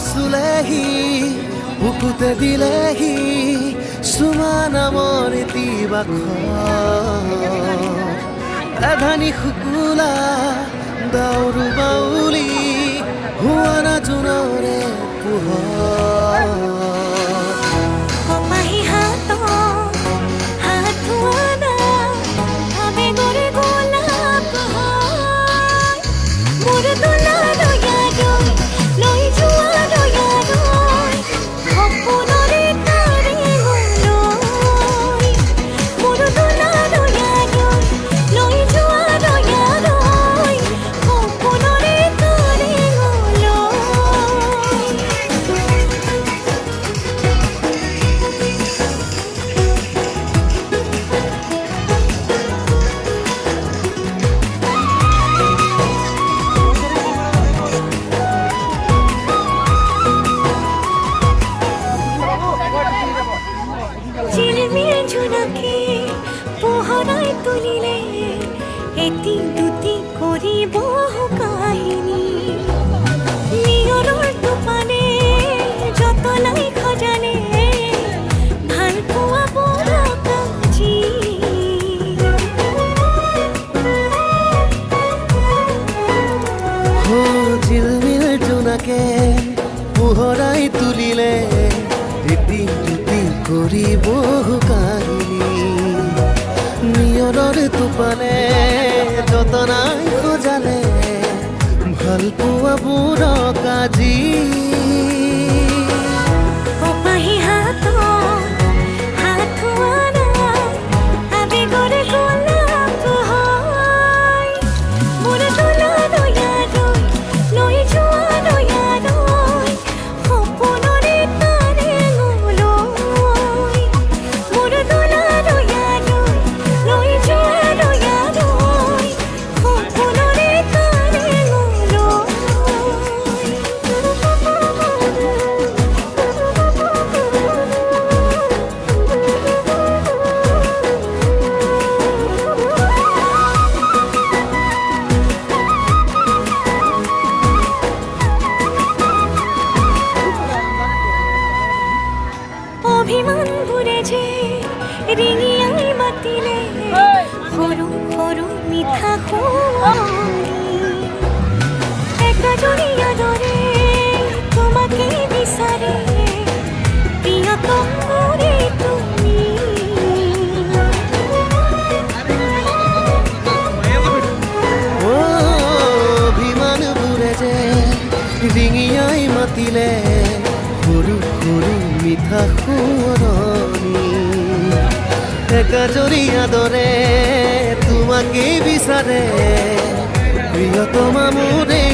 চুলেহি বুকুতে দিলেহি চুমা নামৰ তিবাখৰ এধানি শুকুলা দাউৰু বাউলি হুৱানা জোনৰে পোহৰ পোহৰাই তুলিলে এটি দুটি কৰিব কাহিনী নিয়ৰৰ টোপানে যতনাই খজানে ভাল পোৱা বৰকাজি ঝিলমিল জোনাকে পোহৰাই তুলিলে এটি দুটি কৰিব কাহিনী নিয়ৰৰ টোপানে যতনাই খজালে ভাল পোৱা বুঢ়কাজি কপাহী হাতত হাত ধোৱানা আবেগৰে গোলাপ হয় মোৰ তোলা দয়ালৈ লৈ যোৱা দয়ালৈ সপোনৰে তাৰে লৈ মোৰ তোলা দয়ালৈ লৈ যোৱা দয়ালৈ সপোনৰে তাৰে অভিমানবোৰে যে ৰিঙিয়াই মাতিলে সৰু সৰু মিঠা সোঁৱৰণি একাজৰীয়া দৰে তোমাকে বিচাৰে প্ৰিয়তম মোৰে তুমি অভিমানবোৰে যে ৰিঙিয়াই মাতিলে সৰু সৰু মিঠা সোঁৱৰণি একাজৰীয়া দৰে তোমাকে বিচাৰে প্ৰিয়তমা মোৰে